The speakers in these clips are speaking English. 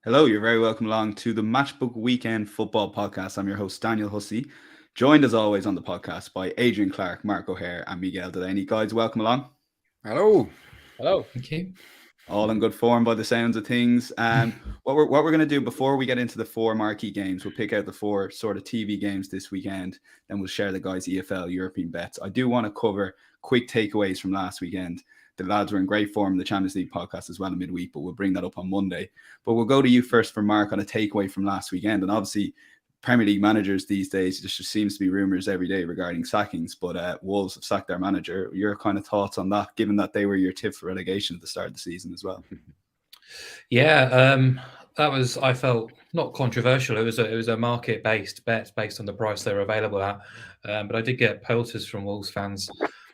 Hello, you're very welcome along to the Matchbook Weekend Football Podcast. I'm your host, Daniel Hussey, joined as always on the podcast by Adrian Clarke, Mark O'Hare, and Miguel Delaney. Guys, welcome along. Hello. Hello. Thank you. All in good form by the sounds of things. What we're going to do before we get into the four marquee games, we'll pick out the four sort of TV games this weekend, then we'll share the guys' EFL European bets. I do want to cover quick takeaways from last weekend. The lads were in great form in the Champions League podcast as well in midweek, but we'll bring that up on Monday. But we'll go to you first for Mark on a takeaway from last weekend. And obviously, Premier League managers these days, there just seems to be rumours every day regarding sackings, but Wolves have sacked their manager. Your kind of thoughts on that, given that they were your tip for relegation at the start of the season as well? Yeah, that was, I felt, not controversial. It was a market-based bet based on the price they were available at. But I did get pelters from Wolves fans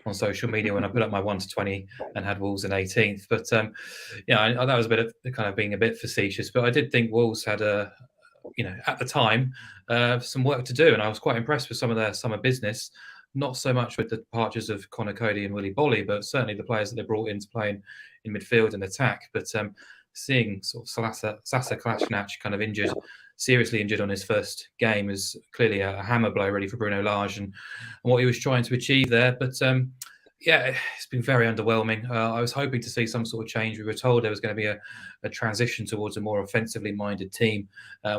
on social media when I put up my 1-20 and had Wolves in 18th. But that was a bit of kind of being a bit facetious. But I did think Wolves had at the time, some work to do, and I was quite impressed with some of their summer business. Not so much with the departures of Conor Cody and Willy Bolly, but certainly the players that they brought in to play in midfield and attack. But seeing sort of Sasa Kalashnic kind of seriously injured on his first game is clearly a hammer blow really for Bruno Lage and what he was trying to achieve there. But it's been very underwhelming. I was hoping to see some sort of change. We were told there was going to be a transition towards a more offensively minded team.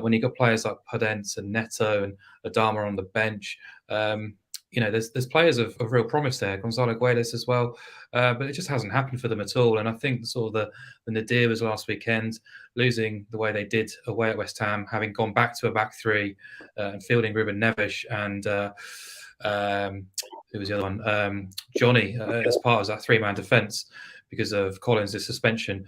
When you got players like Podence and Neto and Adama on the bench, there's players of real promise there. Gonzalo Guedes as well, but it just hasn't happened for them at all. And I think sort of the nadir was last weekend, losing the way they did away at West Ham, having gone back to a back three and fielding Ruben Neves and who was the other one? Johnny, as part of that three-man defence because of Collins' suspension,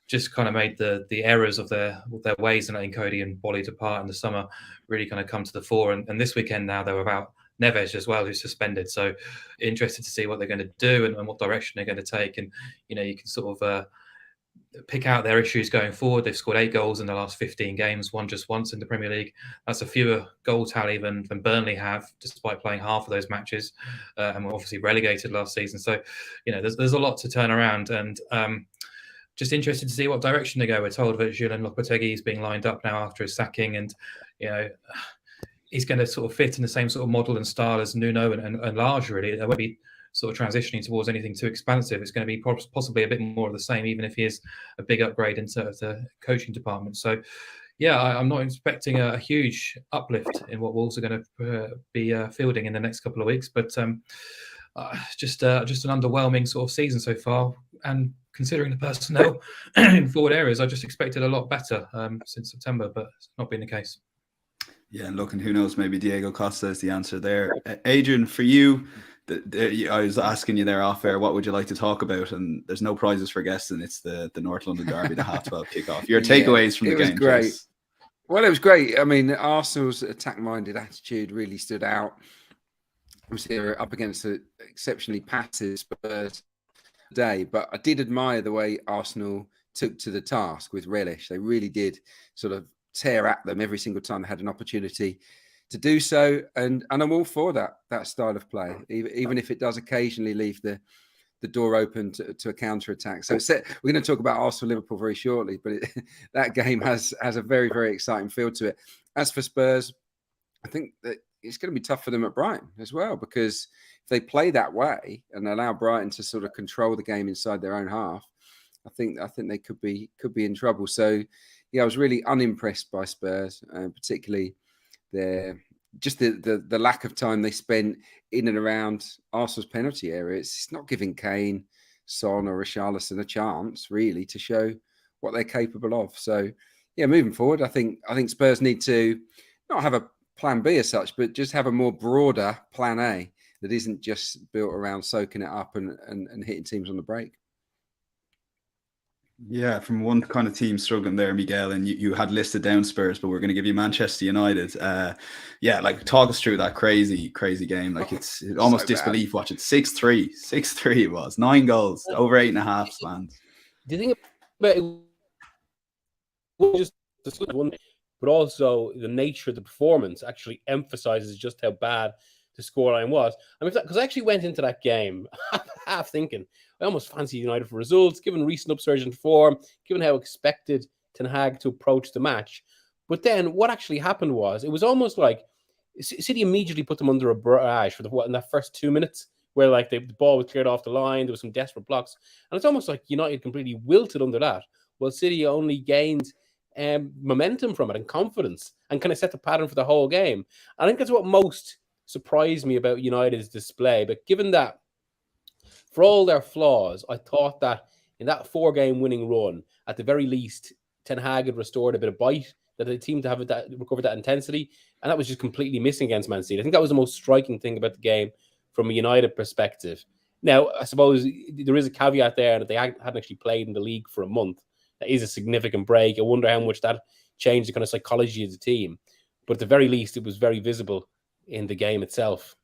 just kind of made the errors of their ways in letting Cody and Bolly depart in the summer really kind of come to the fore. And this weekend now they're without Neves as well, who's suspended. So interested to see what they're going to do and what direction they're going to take. And, you can sort of pick out their issues going forward. They've scored 8 goals in the last 15 games, one just once in the Premier League. That's a fewer goal tally than Burnley have, despite playing half of those matches. And were obviously relegated last season. So, there's a lot to turn around. And just interested to see what direction they go. We're told that Julian Lopetegui is being lined up now after his sacking. And, he's going to sort of fit in the same sort of model and style as Nuno and Lage, really. They won't be sort of transitioning towards anything too expansive. It's going to be possibly a bit more of the same, even if he is a big upgrade into the coaching department. So, I'm not expecting a huge uplift in what Wolves are going to be fielding in the next couple of weeks, but just an underwhelming sort of season so far. And considering the personnel in forward areas, I just expected a lot better since September, but it's not been the case. Yeah, and look, and who knows, maybe Diego Costa is the answer there. Adrian, for you, I was asking you there off air, what would you like to talk about? And there's no prizes for guests, and it's the North London Derby, the 12:30 kickoff. Your takeaways from the game. It was great. Please. Well, it was great. I mean, Arsenal's attack-minded attitude really stood out. Obviously, they're up against an exceptionally passive Spurs day, but I did admire the way Arsenal took to the task with relish. They really did sort of tear at them every single time they had an opportunity to do so, and I'm all for that style of play, even if it does occasionally leave the door open to a counter attack. So we're going to talk about Arsenal Liverpool very shortly, but that game has a very, very exciting feel to it. As for Spurs, I think that it's going to be tough for them at Brighton as well, because if they play that way and allow Brighton to sort of control the game inside their own half, I think they could be in trouble. So I was really unimpressed by Spurs, particularly the lack of time they spent in and around Arsenal's penalty area. It's not giving Kane, Son or Richarlison a chance really to show what they're capable of. So moving forward, I think Spurs need to not have a plan B as such, but just have a more broader plan A that isn't just built around soaking it up and hitting teams on the break. Yeah, from one kind of team struggling there, Miguel, and you had listed down Spurs, but we're going to give you Manchester United. Talk us through that crazy game. Like it's almost so disbelief. Watch it, 6-3 it was 9 goals, over 8.5 spans. Do you think about it? Just one, but also the nature of the performance actually emphasizes just how bad the scoreline was. I mean, because I actually went into that game half thinking, I almost fancy United for results, given recent upsurge in form, given how expected Ten Hag to approach the match. But then what actually happened was, it was almost like City immediately put them under a barrage in that first 2 minutes, where like the ball was cleared off the line, there was some desperate blocks, and it's almost like United completely wilted under that, while City only gained momentum from it and confidence, and kind of set the pattern for the whole game. I think that's what most surprised me about United's display. But given that, for all their flaws, I thought that in that 4-game winning run, at the very least, Ten Hag had restored a bit of bite, that they seemed to have recovered that intensity, and that was just completely missing against Man City. I think that was the most striking thing about the game from a United perspective. Now, I suppose there is a caveat there that they hadn't actually played in the league for a month. That is a significant break. I wonder how much that changed the kind of psychology of the team. But at the very least, it was very visible in the game itself.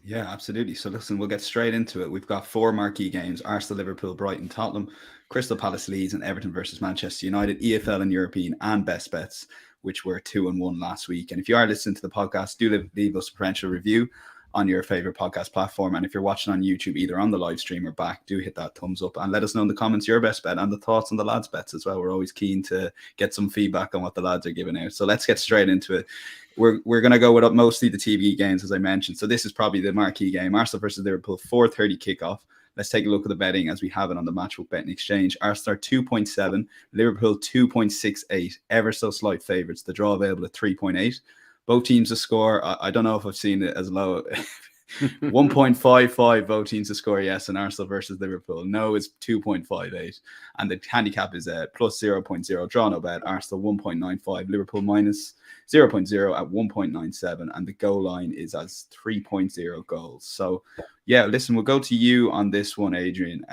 Yeah, absolutely. So listen, we'll get straight into it. We've got 4 marquee games: Arsenal, Liverpool, Brighton, Tottenham, Crystal Palace, Leeds, and Everton versus Manchester United, EFL and European, and best bets, which were 2-1 last week. And if you are listening to the podcast, do leave us a preferential review on your favorite podcast platform. And if you're watching on YouTube, either on the live stream or back, do hit that thumbs up and let us know in the comments your best bet and the thoughts on the lads' bets as well. We're always keen to get some feedback on what the lads are giving out. So let's get straight into it. We're going to go with mostly the TV games, as I mentioned. So this is probably the marquee game: Arsenal versus Liverpool, 4:30 kickoff. Let's take a look at the betting as we have it on the Matchbook betting exchange. Arsenal are 2.7, Liverpool 2.68, ever so slight favourites. The draw available at 3.8. Both teams to score. I don't know if I've seen it as low. 1.55 both teams to score, yes, in Arsenal versus Liverpool. No, it's 2.58. And the handicap is plus 0.0. Draw no bet. Arsenal 1.95. Liverpool minus 0.0 at 1.97. And the goal line is as 3.0 goals. So, yeah, listen, we'll go to you on this one, Adrian.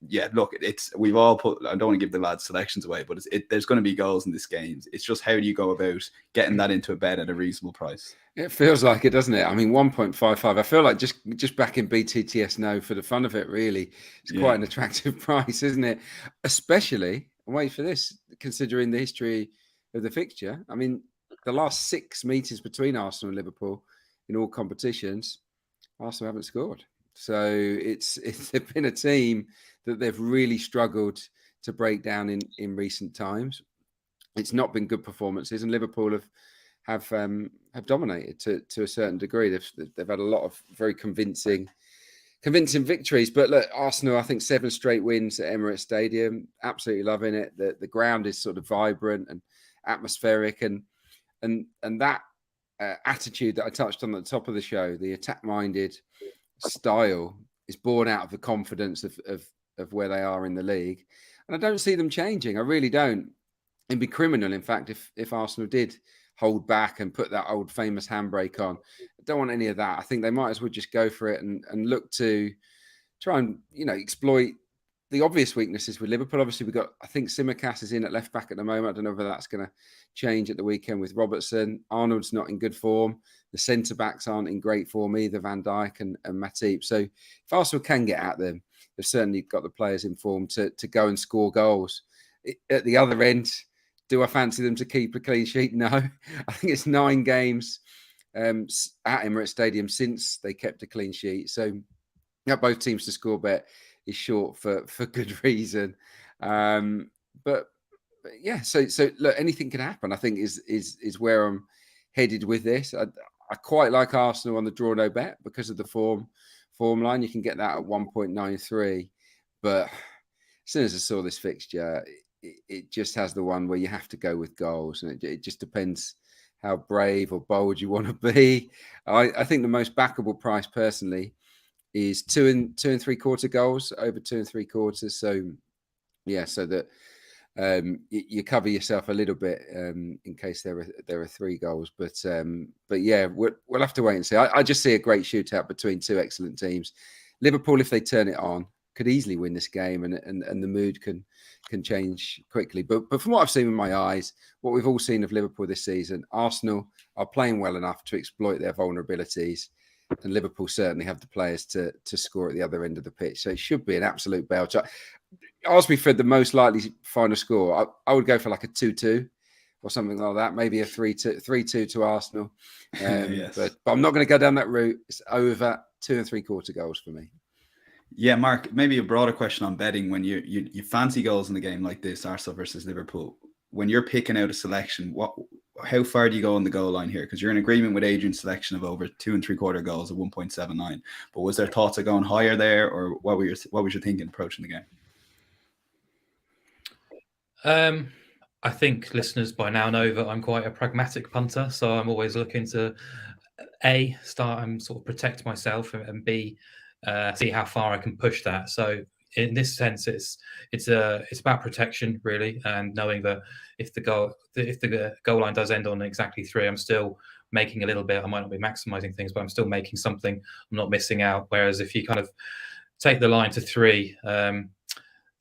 Yeah, look, we've all put, I don't want to give the lads selections away, but there's going to be goals in this game. It's just how do you go about getting that into a bet at a reasonable price? It feels like it, doesn't it? I mean, 1.55. I feel like just back in BTTS now for the fun of it, really. It's quite an attractive price, isn't it? Especially, wait for this, considering the history of the fixture. I mean, the last 6 meetings between Arsenal and Liverpool in all competitions, Arsenal haven't scored. So it's been a team that they've really struggled to break down in recent times. It's not been good performances, and Liverpool have dominated to a certain degree. They've had a lot of very convincing victories. But look, Arsenal, I think 7 straight wins at Emirates Stadium. Absolutely loving it. The ground is sort of vibrant and atmospheric, and that attitude that I touched on at the top of the show, the attack-minded style, is born out of the confidence of where they are in the league. And I don't see them changing. I really don't. It'd be criminal, in fact, if Arsenal did hold back and put that old famous handbrake on. I don't want any of that. I think they might as well just go for it and look to try and, exploit the obvious weaknesses with Liverpool. Obviously, we've got, I think Tsimikas is in at left back at the moment. I don't know whether that's going to change at the weekend with Robertson. Arnold's not in good form. The centre-backs aren't in great form either, Van Dijk and Matip. So if Arsenal can get at them, they've certainly got the players in form to go and score goals. At the other end, do I fancy them to keep a clean sheet? No. I think it's 9 games at Emirates Stadium since they kept a clean sheet. So both teams to score bet is short for good reason. But yeah, so look, anything can happen, I think is where I'm headed with this. I quite like Arsenal on the draw no bet because of the form line. You can get that at 1.93. But as soon as I saw this fixture, it just has the one where you have to go with goals, and it just depends how brave or bold you want to be. I think the most backable price personally is 2 3/4 goals, over 2 3/4. So yeah, so that you cover yourself a little bit in case there are 3 goals. But yeah, we'll have to wait and see. I just see a great shootout between 2 excellent teams. Liverpool, if they turn it on, could easily win this game, and the mood can change quickly. But from what I've seen with my eyes, what we've all seen of Liverpool this season, Arsenal are playing well enough to exploit their vulnerabilities, and Liverpool certainly have the players to score at the other end of the pitch. So it should be an absolute belter. Ask me for the most likely final score. I would go for like a 2-2 or something like that, maybe a 3-2 to Arsenal. Yes. But I'm not going to go down that route. It's over 2 3/4 goals for me. Yeah, Mark, maybe a broader question on betting. When you fancy goals in a game like this, Arsenal versus Liverpool, when you're picking out a selection, how far do you go on the goal line here? Because you're in agreement with Adrian's selection of over 2 3/4 goals at 1.79. But was there thoughts of going higher there, or what was your thinking approaching the game? I think listeners by now know that I'm quite a pragmatic punter, so I'm always looking to start and sort of protect myself, and B, see how far I can push that. So in this sense, it's about protection really, and knowing that if the goal line does end on exactly 3, I'm still making a little bit. I might not be maximizing things, but I'm still making something. I'm not missing out. Whereas if you kind of take the line to 3,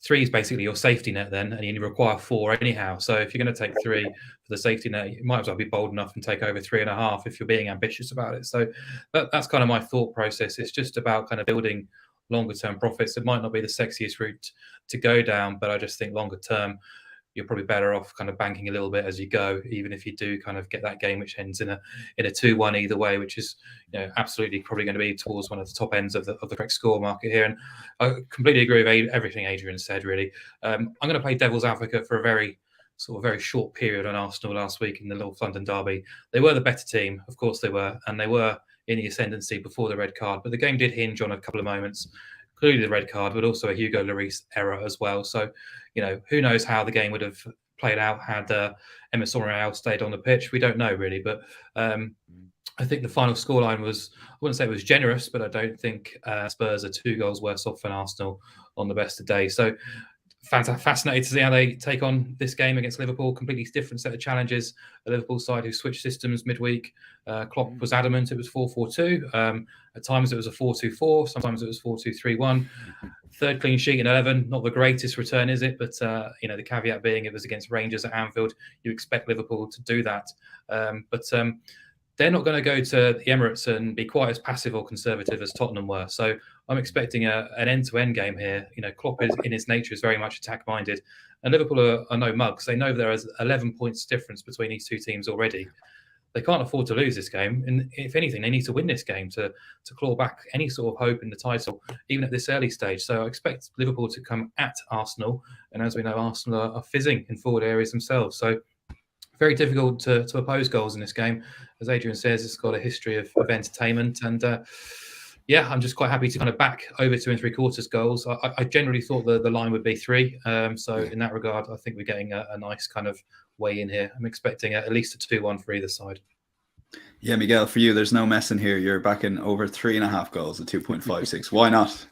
3 is basically your safety net then, and you require 4 anyhow. So if you're going to take 3 for the safety net, you might as well be bold enough and take over 3.5 if you're being ambitious about it. So that's kind of my thought process. It's just about kind of building longer term profits. It might not be the sexiest route to go down, but I just think longer term, you're probably better off kind of banking a little bit as you go, even if you do kind of get that game which ends in a 2-1 either way, which is absolutely probably going to be towards one of the top ends of the correct score market here. And I completely agree with everything Adrian said. Really, I'm going to play devil's advocate for a very short period on Arsenal last week in the North London derby. They were the better team, of course they were, and they were in the ascendancy before the red card. But the game did hinge on a couple of moments, including the red card, but also a Hugo Lloris error as well. So, who knows how the game would have played out had Emerson Royal stayed on the pitch. We don't know really, but I think the final scoreline was, I wouldn't say it was generous, but I don't think Spurs are 2 goals worse off than Arsenal on the best of days. So fascinated to see how they take on this game against Liverpool. Completely different set of challenges. A Liverpool side who switched systems midweek. Klopp was adamant it was 4-4-2. At times it was a 4-2-4. Sometimes it was 4-2-3-1. Third clean sheet in 11. Not the greatest return, is it? But the caveat being it was against Rangers at Anfield. You expect Liverpool to do that. But they're not going to go to the Emirates and be quite as passive or conservative as Tottenham were. So I'm expecting an end-to-end game here. Klopp in his nature is very much attack-minded, and Liverpool are no mugs. They know there is 11 points difference between these 2 teams already. They can't afford to lose this game, and if anything, they need to win this game to claw back any sort of hope in the title, even at this early stage. So I expect Liverpool to come at Arsenal, and as we know, Arsenal are fizzing in forward areas themselves. So very difficult to oppose goals in this game. As Adrian says, it's got a history of entertainment. And I'm just quite happy to kind of back over 2 3/4 goals. I generally thought the line would be 3. So in that regard, I think we're getting a nice kind of way in here. I'm expecting at least a 2-1 for either side. Yeah, Miguel, for you, there's no messing here. You're backing over 3.5 goals at 2.56. Why not?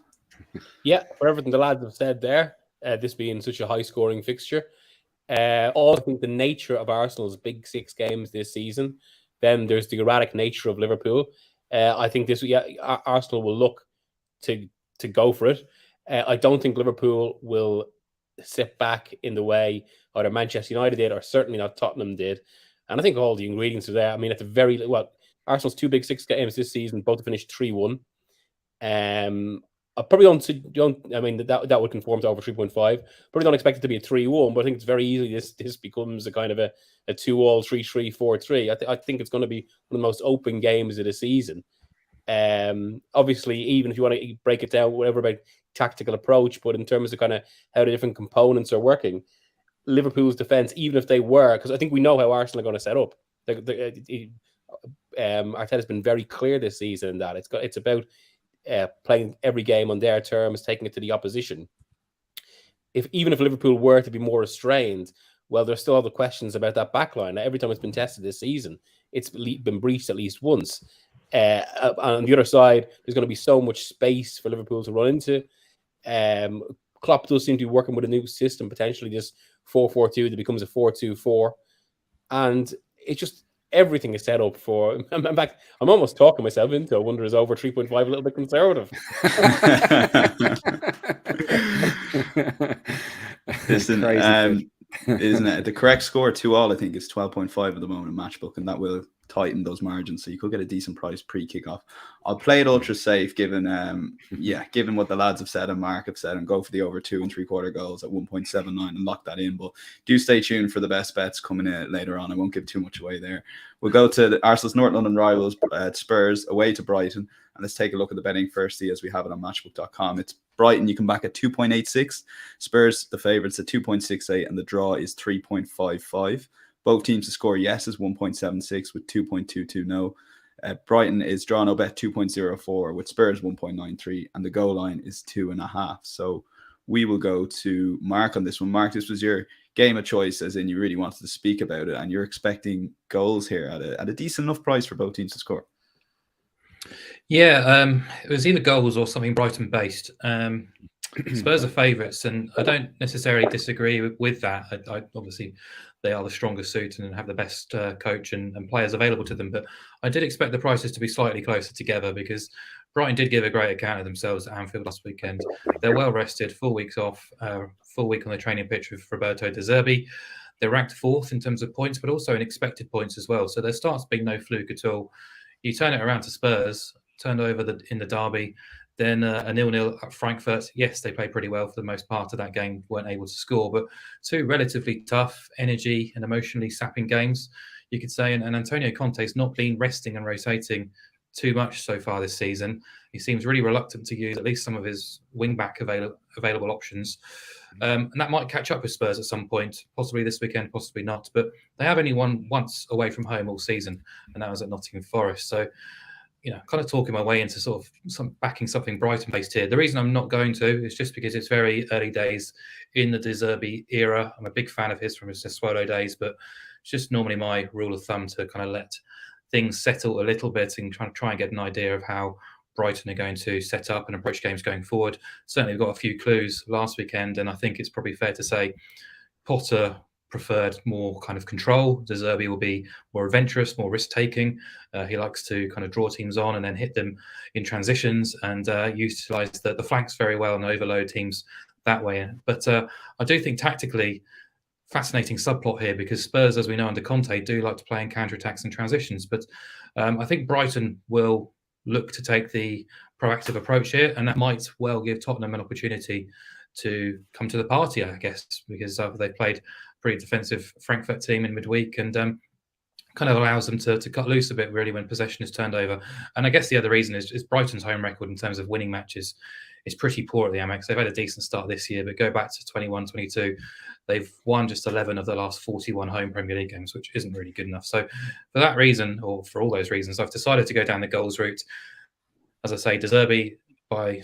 Yeah, for everything the lads have said there, this being such a high-scoring fixture. I think the nature of Arsenal's big 6 games this season, then there's the erratic nature of Liverpool. I think Arsenal will look to go for it. I don't think Liverpool will sit back in the way either Manchester United did or certainly not Tottenham did. And I think all the ingredients are there. I mean, at the very Arsenal's 2 big 6 games this season, both finished 3-1. I probably don't. I mean, that would conform to over 3.5. Probably don't expect it to be a 3-1, but I think it's very easily this becomes a kind of a 2-all, 3-3, 4-3. I think it's going to be one of the most open games of the season. Obviously, even if you want to break it down, whatever about tactical approach, but in terms of kind of how the different components are working, Liverpool's defense, even if they were, because I think we know how Arsenal are going to set up. Arteta's been very clear this season that it's about playing every game on their terms, taking it to the opposition. Even if Liverpool were to be more restrained, well, there's still other questions about that backline. Every time it's been tested this season, it's been breached at least once. On the other side, there's going to be so much space for Liverpool to run into. Klopp does seem to be working with a new system, potentially this 4-4-2 that becomes a 4-2-4. And it's just everything is set up for. In fact, I'm almost talking myself into. I wonder is over 3.5 a little bit conservative. Isn't it? The correct score 2-all, I think, is 12.5 at the moment in Matchbook, and that will tighten those margins, so you could get a decent price pre-kickoff. I'll play it ultra safe, given what the lads have said and Mark have said, and go for the over 2 3/4 goals at 1.79 and lock that in. But do stay tuned for the best bets coming in later on. I won't give too much away there. We'll go to Arsenal's North London rivals, Spurs away to Brighton, and let's take a look at the betting firstly as we have it on matchbook.com. It's Brighton, you can back at 2.86. Spurs, the favourites, at 2.68, and the draw is 3.55. Both teams to score yes is 1.76 with 2.22 no. Brighton is draw no bet 2.04 with Spurs 1.93, and the goal line is 2.5. So we will go to Mark on this one. Mark, this was your game of choice, as in you really wanted to speak about it, and you're expecting goals here at a decent enough price for both teams to score. Yeah, it was either goals or something Brighton based. Spurs are favourites, and I don't necessarily disagree with that. I obviously they are the strongest suit and have the best coach and players available to them. But I did expect the prices to be slightly closer together because Brighton did give a great account of themselves at Anfield last weekend. They're well rested, 4 weeks off, full week on the training pitch with Roberto De Zerbi. They're ranked 4th in terms of points, but also in expected points as well. So their start's been no fluke at all. You turn it around to Spurs, turned over in the derby, then a 0-0 at Frankfurt. Yes, they played pretty well for the most part of that game, weren't able to score, but 2 relatively tough, energy and emotionally sapping games, you could say. And Antonio Conte's not been resting and rotating too much so far this season. He seems really reluctant to use at least some of his wing-back available options. And that might catch up with Spurs at some point, possibly this weekend, possibly not. But they have only won once away from home all season, and that was at Nottingham Forest. So, kind of talking my way into sort of backing something Brighton-based here. The reason I'm not going to is just because it's very early days in the De Zerbi era. I'm a big fan of his from his Sassuolo days, but it's just normally my rule of thumb to kind of let things settle a little bit and try and get an idea of how Brighton are going to set up and approach games going forward. Certainly, we've got a few clues last weekend, and I think it's probably fair to say Potter preferred more kind of control. De Zerbi will be more adventurous, more risk-taking. He likes to kind of draw teams on and then hit them in transitions and utilise the flanks very well and overload teams that way. But I do think tactically, fascinating subplot here because Spurs, as we know under Conte, do like to play in counter-attacks and transitions. But I think Brighton will look to take the proactive approach here, and that might well give Tottenham an opportunity to come to the party, I guess, because they played a pretty defensive Frankfurt team in midweek and kind of allows them to cut loose a bit, really, when possession is turned over. And I guess the other reason is Brighton's home record in terms of winning matches is pretty poor at the Amex. They've had a decent start this year, but go back to 21-22, they've won just 11 of the last 41 home Premier League games, which isn't really good enough. So for that reason, or for all those reasons, I've decided to go down the goals route. As I say, De Zerbi, by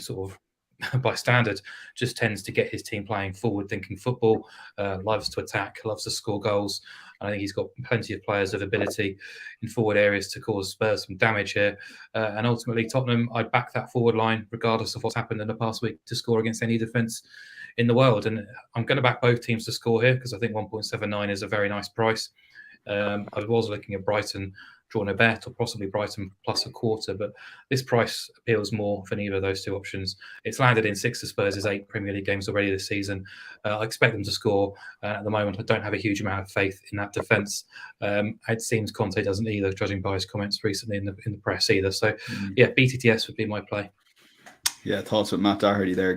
standard, just tends to get his team playing forward-thinking football, loves to attack, loves to score goals. I think he's got plenty of players of ability in forward areas to cause Spurs some damage here. And ultimately, Tottenham, I'd back that forward line, regardless of what's happened in the past week, to score against any defence in the world. And I'm going to back both teams to score here because I think 1.79 is a very nice price. I was looking at Brighton drawing a bet, or possibly Brighton plus a quarter, but this price appeals more than either of those two options. It's landed in 6 of Spurs' 8 Premier League games already this season. I expect them to score. At the moment, I don't have a huge amount of faith in that defence. It seems Conte doesn't either, judging by his comments recently in the press either. So, yeah, BTTS would be my play. Yeah, thoughts with Matt Doherty there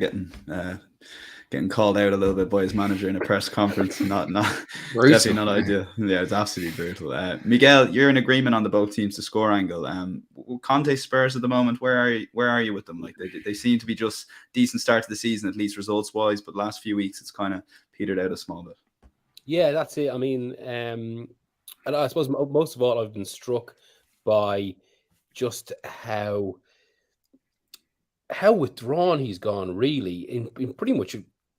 getting called out a little bit by his manager in a press conference. Not definitely not ideal. Yeah, it's absolutely brutal. Miguel, you're in agreement on the both teams to score angle. Conte Spurs at the moment, where are you with them? Like they seem to be just decent start to the season, at least results wise, but last few weeks it's kind of petered out a small bit. Yeah, that's it. I mean, and I suppose most of all, I've been struck by just how withdrawn he's gone, really, in pretty much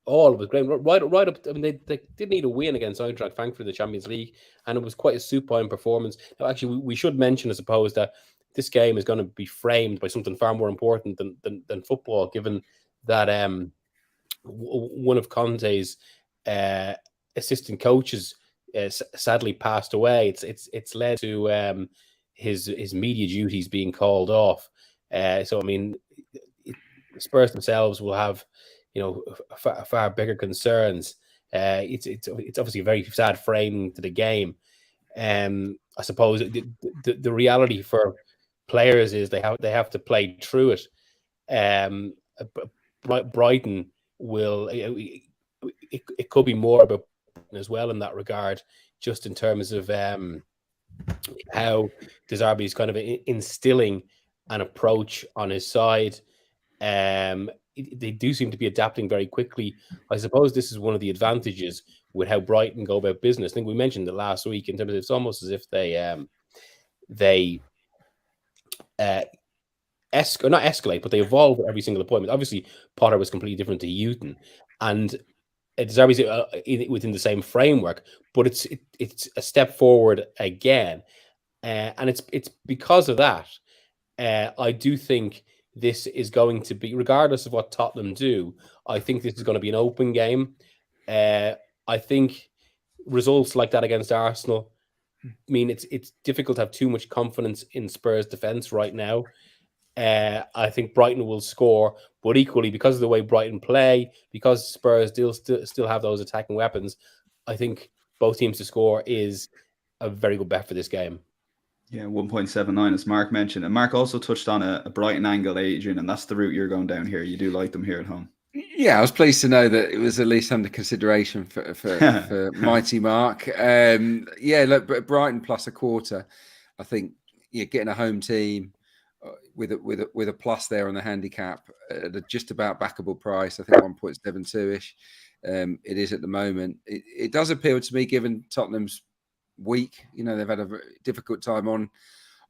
all of his game. Right up. I mean, they did need a win against Eintracht Frankfurt in the Champions League, and it was quite a supine performance. Now, actually, we should mention, I suppose, that this game is going to be framed by something far more important than football, given that one of Conte's assistant coaches sadly passed away. It's led to his media duties being called off. So I mean, Spurs themselves will have, far bigger concerns. It's obviously a very sad frame to the game. I suppose the reality for players is they have to play through it. Brighton will. It could be more about as well in that regard, just in terms of how De Zerbi is kind of instilling an approach on his side. they do seem to be adapting very quickly. I suppose this is one of the advantages with how Brighton go about business. I think we mentioned it last week in terms of it's almost as if they not escalate, but they evolve with every single appointment. Obviously, Potter was completely different to Houghton, and it's always within the same framework, but it's a step forward again, and it's because of that. I do think this is going to be, regardless of what Tottenham do, I think this is going to be an open game. I think results like that against Arsenal mean it's difficult to have too much confidence in Spurs' defence right now. I think Brighton will score, but equally, because of the way Brighton play, because Spurs still have those attacking weapons, I think both teams to score is a very good bet for this game. Yeah, 1.79 as Mark mentioned. And Mark also touched on a Brighton angle, Adrian, and that's the route you're going down here. You do like them here at home. Yeah, I was pleased to know that it was at least under consideration for mighty Mark. Yeah, look, Brighton plus a quarter. I think you're getting a home team with a plus there on the handicap at a just about backable price. I think 1.72-ish. It is at the moment. It does appeal to me, given Tottenham's week. You know, they've had a difficult time on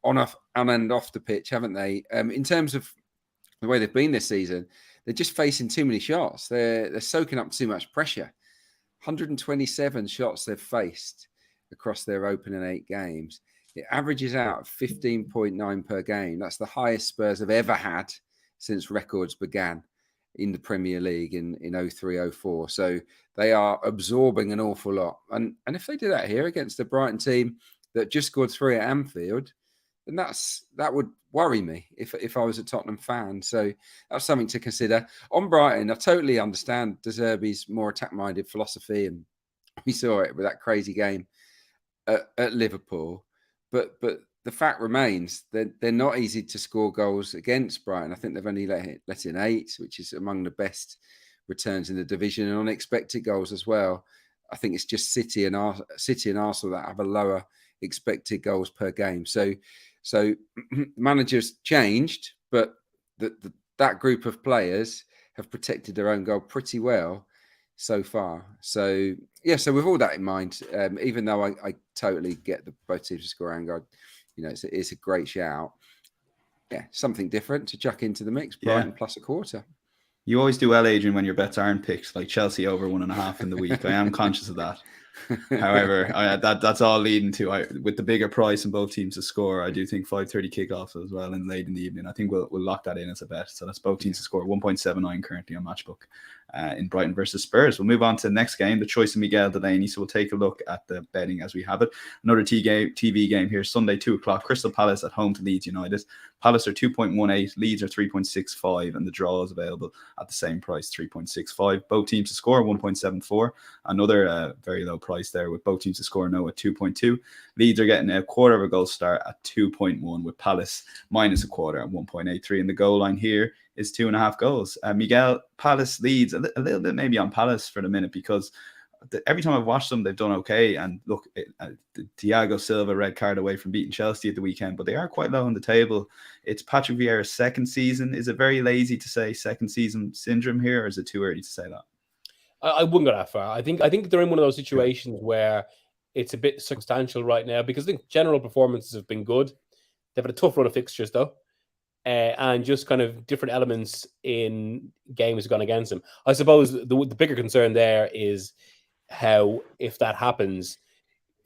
and off the pitch, haven't they? In terms of the way they've been this season, they're just facing too many shots. They're soaking up too much pressure. 127 shots they've faced across their opening 8 games. It averages out 15.9 per game. That's the highest Spurs have ever had since records began in the Premier League in 03-04. So they are absorbing an awful lot. And if they do that here against a Brighton team that just scored 3 at Anfield, then that would worry me if I was a Tottenham fan. So that's something to consider. On Brighton, I totally understand De Zerbi's more attack-minded philosophy, and we saw it with that crazy game at Liverpool. But the fact remains that they're not easy to score goals against Brighton. I think they've only let in 8, which is among the best returns in the division, and unexpected goals as well. I think it's just City and Arsenal that have a lower expected goals per game. So managers changed, but that group of players have protected their own goal pretty well so far. So yeah, so with all that in mind, even though I totally get the both teams to score and you know, it's a great shout. Yeah, something different to chuck into the mix. Brighton plus a quarter. You always do well, Adrian, when your bets aren't picked, like Chelsea over 1.5 in the week. I am conscious of that. However, that's all leading to, with the bigger price and both teams to score, I do think 5:30 kickoffs as well and late in the evening. I think we'll lock that in as a bet. So that's both teams to score. 1.79 currently on Matchbook in Brighton versus Spurs. We'll move on to the next game, the choice of Miguel Delaney. So we'll take a look at the betting as we have it. Another TV game here, Sunday, 2 o'clock. Crystal Palace at home to Leeds United. Palace are 2.18, Leeds are 3.65, and the draw is available at the same price, 3.65. Both teams to score, 1.74. Another very low price there with both teams to score no at 2.2. Leeds are getting a quarter of a goal start at 2.1, with Palace minus a quarter at 1.83. And the goal line here is 2.5 goals. Miguel, Palace, Leeds, a little bit maybe on Palace for the minute, because every time I've watched them, they've done okay. And look, Thiago Silva red card away from beating Chelsea at the weekend, but they are quite low on the table. It's Patrick Vieira's second season. Is it very lazy to say second season syndrome here, or is it too early to say that? I wouldn't go that far. I think they're in one of those situations where it's a bit circumstantial right now, because I think general performances have been good. They've had a tough run of fixtures though. And just kind of different elements in games have gone against them. I suppose the bigger concern there is how, if that happens,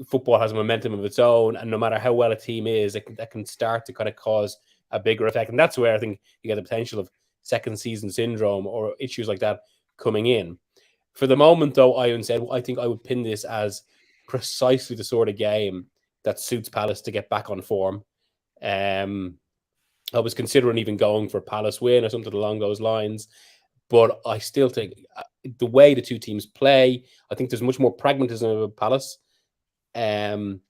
football has a momentum of its own, and no matter how well a team is, that can start to kind of cause a bigger effect. And that's where I think you get the potential of second season syndrome or issues like that coming in. For the moment, though, I think I would pin this as precisely the sort of game that suits Palace to get back on form. I was considering even going for Palace win or something along those lines, but I still think the way the two teams play, I think there's much more pragmatism about Palace. And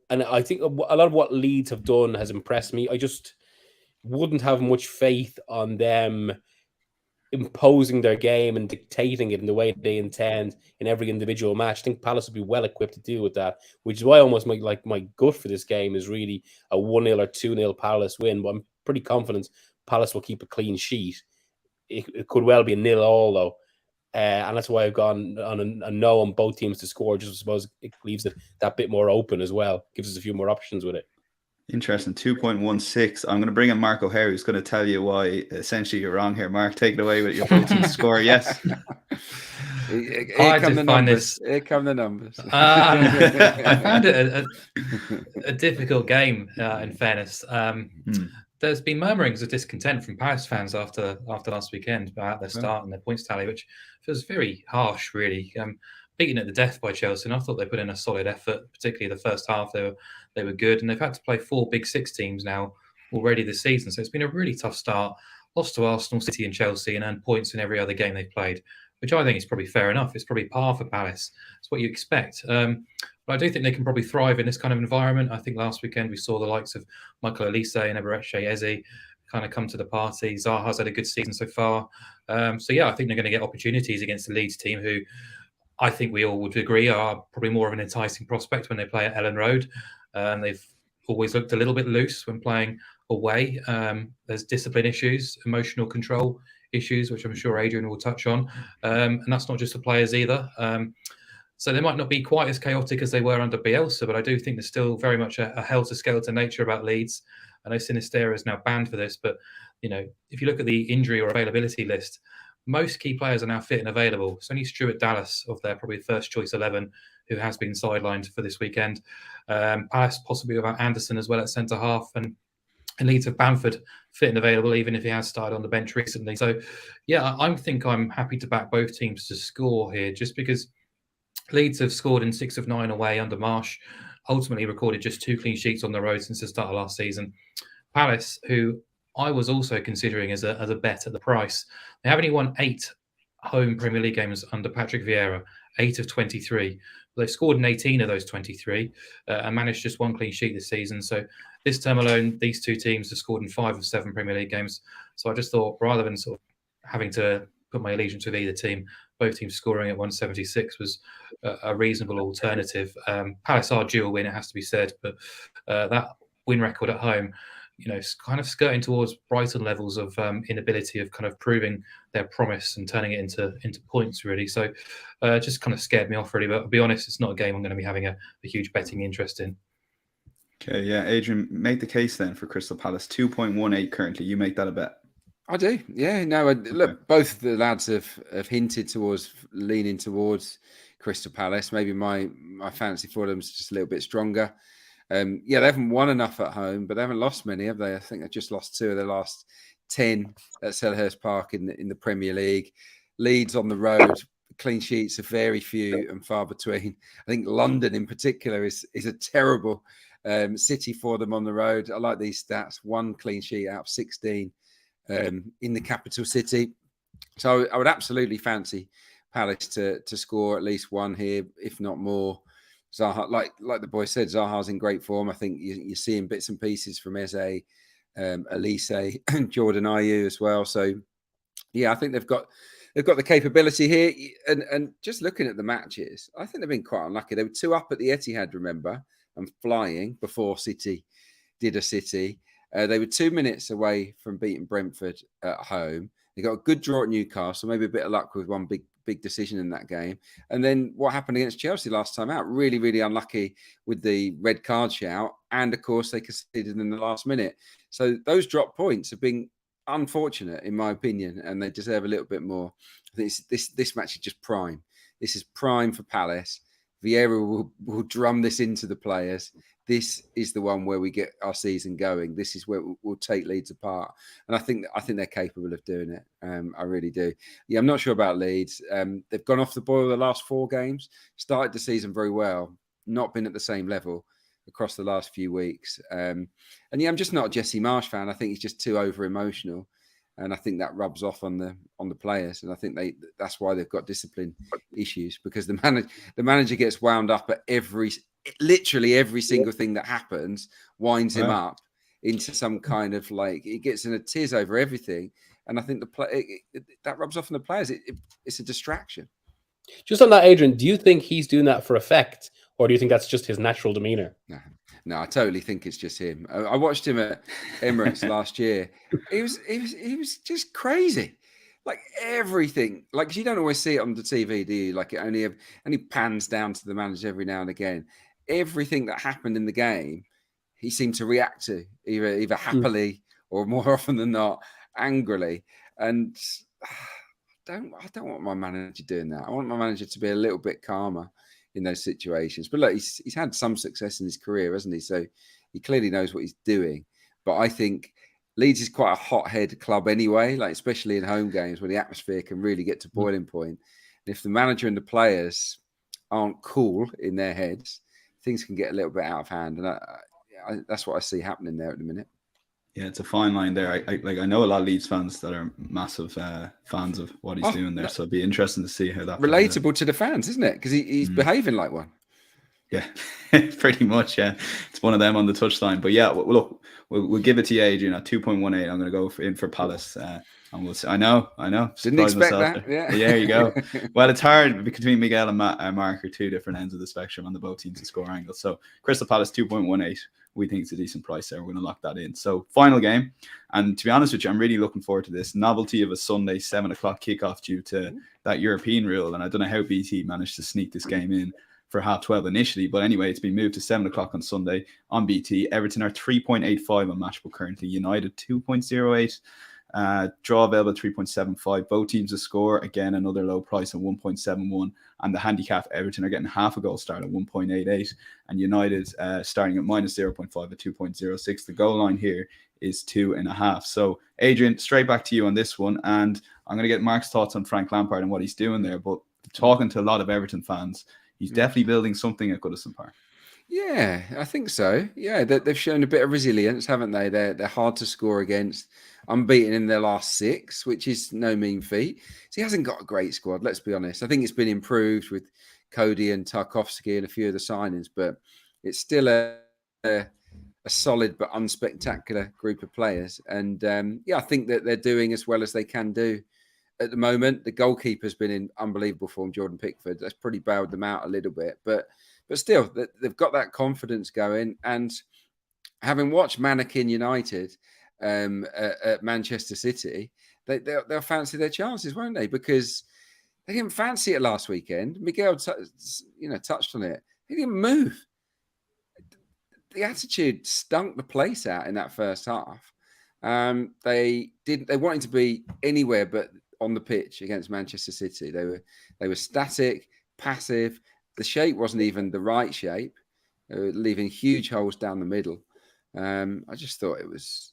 I think a lot of what Leeds have done has impressed me. I just wouldn't have much faith on them imposing their game and dictating it in the way they intend in every individual match. I think Palace would be well equipped to deal with that, which is why almost my gut for this game is really a 1-0 or 2-0 Palace win. But I'm pretty confident Palace will keep a clean sheet. it could well be a 0-0 though. And that's why I've gone on a no on both teams to score. Just I suppose it leaves it that bit more open as well. Gives us a few more options with it. Interesting. 2.16. I'm going to bring in Mark O'Hare, who's going to tell you why essentially you're wrong here. Mark, take it away with your both teams score. Yes. Here come the numbers. Here come the numbers. I found it a difficult game, in fairness. There's been murmurings of discontent from Palace fans after last weekend about their start and their points tally, which feels very harsh, really. Beaten at the death by Chelsea, and I thought they put in a solid effort, particularly the first half. They were good, and they've had to play 4 Big Six teams now already this season. So it's been a really tough start. Lost to Arsenal, City, and Chelsea, and earned points in every other game they've played, which I think is probably fair enough. It's probably par for Palace. It's what you expect. But I do think they can probably thrive in this kind of environment. I think last weekend we saw the likes of Michael Olise and Eberechi Eze kind of come to the party. Zaha's had a good season so far. So yeah, I think they're going to get opportunities against the Leeds team, who I think we all would agree are probably more of an enticing prospect when they play at Ellen Road. They've always looked a little bit loose when playing away. There's discipline issues, emotional control issues, which I'm sure Adrian will touch on. And that's not just the players either. So they might not be quite as chaotic as they were under Bielsa, but I do think there's still very much a helter-skelter nature about Leeds. I know Sinistera is now banned for this, but if you look at the injury or availability list, most key players are now fit and available. It's only Stuart Dallas of their probably first choice 11 who has been sidelined for this weekend. Palace possibly without Anderson as well at centre half, and Leeds have Bamford fit and available, even if he has started on the bench recently. So, yeah, I think I'm happy to back both teams to score here, just because Leeds have scored in 6 of 9 away under Marsh, ultimately recorded just 2 clean sheets on the road since the start of last season. Palace, who I was also considering as a bet at the price, they have only won 8 home Premier League games under Patrick Vieira, 8 of 23. They've scored in 18 of those 23 and managed just 1 clean sheet this season. So this term alone, these 2 teams have scored in 5 of 7 Premier League games. So I just thought, rather than sort of having to put my allegiance with either team, both teams scoring at 176 was a reasonable alternative. Palace are due a win, it has to be said, but that win record at home, it's kind of skirting towards Brighton levels of inability of kind of proving their promise and turning it into points, really. So just kind of scared me off, really. But I'll be honest, it's not a game I'm going to be having a huge betting interest in. Okay, yeah. Adrian, make the case then for Crystal Palace. 2.18 currently. You make that a bet. I do. Yeah, no, look, both the lads have hinted towards leaning towards Crystal Palace. Maybe my fancy for them is just a little bit stronger. They haven't won enough at home, but they haven't lost many, have they? I think they've just lost 2 of their last 10 at Selhurst Park in the Premier League. Leeds on the road, clean sheets are very few and far between. I think London in particular is a terrible city for them on the road. I like these stats: 1 clean sheet out of 16 in the capital city. So I would absolutely fancy Palace to score at least 1 here, if not more. Zaha, like the boy said, Zaha's in great form. I think you're seeing bits and pieces from Eze, Olise, and Jordan Ayew as well. So, yeah, I think they've got the capability here. And just looking at the matches, I think they've been quite unlucky. They were 2 up at the Etihad, remember, and flying before City did a City. They were 2 minutes away from beating Brentford at home. They got a good draw at Newcastle, maybe a bit of luck with one big decision in that game. And then what happened against Chelsea last time out? Really, really unlucky with the red card shout. And of course, they conceded in the last minute. So those drop points have been unfortunate, in my opinion, and they deserve a little bit more. I think this match is just prime. This is prime for Palace. Vieira will drum this into the players. This is the one where we get our season going. This is where we'll take Leeds apart. And I think they're capable of doing it. I really do. Yeah, I'm not sure about Leeds. They've gone off the boil the last 4 games. Started the season very well. Not been at the same level across the last few weeks. And yeah, I'm just not a Jesse Marsh fan. I think he's just too over emotional. And I think that rubs off on the players. And I think that's why they've got discipline issues, because the manager gets wound up at literally every single thing that happens, winds him up into some kind of he gets in a tiz over everything. And I think that rubs off on the players. It's a distraction. Just on that, Adrian, do you think he's doing that for effect, or do you think that's just his natural demeanor? No, I totally think it's just him. I watched him at Emirates last year. He was just crazy. like everything. Like, 'cause you don't always see it on the TV, do you? Like, it only pans down to the manager every now and again. Everything that happened in the game, he seemed to react to either happily or more often than not angrily. And I don't want my manager doing that. I want my manager to be a little bit calmer in those situations. But look, he's had some success in his career, hasn't he? So he clearly knows what he's doing. But I think Leeds is quite a hothead club anyway, like especially in home games where the atmosphere can really get to boiling point. And if the manager and the players aren't cool in their heads, things can get a little bit out of hand. And that's what I see happening there at the minute. Yeah, it's a fine line there. I know a lot of Leeds fans that are massive fans of what he's doing there. So it'd be interesting to see how that relatable to the fans, isn't it? Because he's behaving like one. Yeah, pretty much. Yeah, it's one of them on the touchline. But yeah, look, we'll give it to you, Adrian, at 2.18. I'm going to go in for Palace. And we'll see. I know. Didn't expect that. Yeah, there you go. Well, it's hard between Miguel and Mark are two different ends of the spectrum on the both teams to score angles. So Crystal Palace 2.18. We think it's a decent price there. We're going to lock that in. So final game. And to be honest with you, I'm really looking forward to this novelty of a Sunday 7 o'clock kickoff due to that European rule. And I don't know how BT managed to sneak this game in for 12:30 initially. But anyway, it's been moved to 7 o'clock on Sunday on BT. Everton are 3.85 on Matchbook currently. United 2.08. Draw available 3.75. Both teams to score. Again, another low price of 1.71. And the handicap, Everton are getting half a goal start at 1.88. And United starting at minus 0.5 at 2.06. The goal line here is 2.5. So, Adrian, straight back to you on this one. And I'm going to get Mark's thoughts on Frank Lampard and what he's doing there. But talking to a lot of Everton fans, he's definitely building something at Goodison Park. Yeah, I think so. Yeah, they've shown a bit of resilience, haven't they? They're hard to score against. Unbeaten in their last 6, which is no mean feat. So he hasn't got a great squad, let's be honest. I think it's been improved with Cody and Tarkovsky and a few of the signings, but it's still a solid but unspectacular group of players. And I think that they're doing as well as they can do at the moment. The goalkeeper's been in unbelievable form, Jordan Pickford. That's pretty bailed them out a little bit, but still, they've got that confidence going. And having watched Mannequin United at Manchester City, they'll fancy their chances, won't they? Because they didn't fancy it last weekend. Miguel, touched on it. They didn't move. The attitude stunk the place out in that first half. They wanted to be anywhere but on the pitch against Manchester City. They were static, passive. The shape wasn't even the right shape. They were leaving huge holes down the middle. I just thought it was,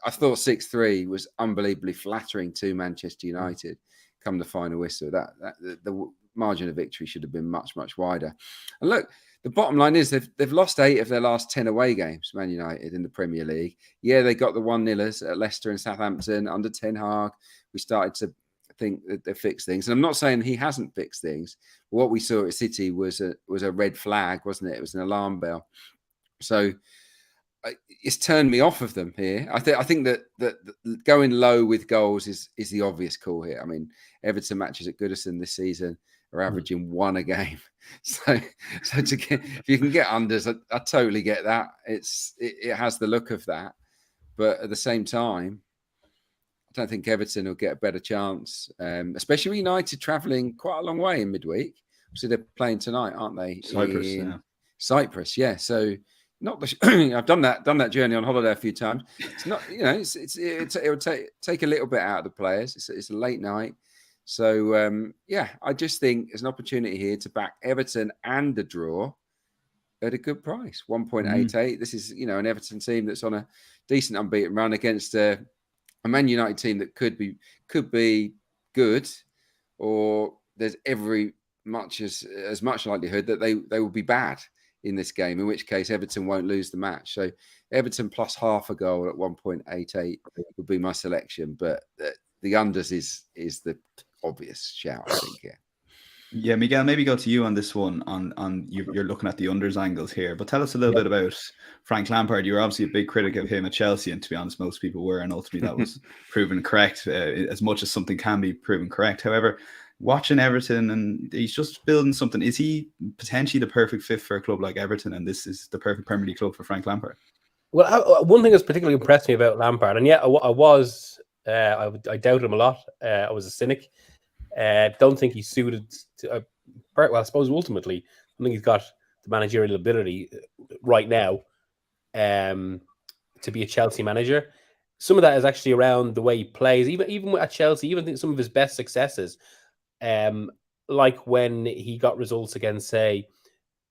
I thought 6-3 was unbelievably flattering to Manchester United come the final whistle. The margin of victory should have been much, much wider. And look, the bottom line is they've lost 8 of their last 10 away games, Man United, in the Premier League. Yeah, they got the 1-0ers at Leicester and Southampton under Ten Hag. We started to think that they fixed things. And I'm not saying he hasn't fixed things. What we saw at City was a red flag, wasn't it? It was an alarm bell. So it's turned me off of them here. I think that going low with goals is the obvious call here. I mean, Everton matches at Goodison this season are averaging 1 a game. So if you can get unders, I totally get that. It has the look of that, but at the same time, I don't think Everton will get a better chance, especially with United travelling quite a long way in midweek. So they're playing tonight, aren't they? Cyprus, yeah. So not the. I've done that journey on holiday a few times. It's not, it will take a little bit out of the players. It's a late night, so I just think there's an opportunity here to back Everton and the draw at a good price, 1.88. This is an Everton team that's on a decent unbeaten run against a Man United team that could be good, or there's as much likelihood that they will be bad in this game, in which case Everton won't lose the match. So Everton plus half a goal at 1.88 would be my selection, but the unders is the obvious shout, I think. Yeah, Miguel, maybe go to you on this one. You're looking at the unders angles here, but tell us a little bit about Frank Lampard. You were obviously a big critic of him at Chelsea, and to be honest, most people were, and ultimately that was proven correct, as much as something can be proven correct. However, watching Everton, and he's just building something. Is he potentially the perfect fit for a club like Everton, and this is the perfect Premier League club for Frank Lampard? Well, one thing that's particularly impressed me about Lampard, and I was I doubt him a lot. I was a cynic. Don't think he's suited to. Well, I suppose ultimately, I think he's got the managerial ability right now to be a Chelsea manager. Some of that is actually around the way he plays. Even at Chelsea, even think some of his best successes, like when he got results against, say,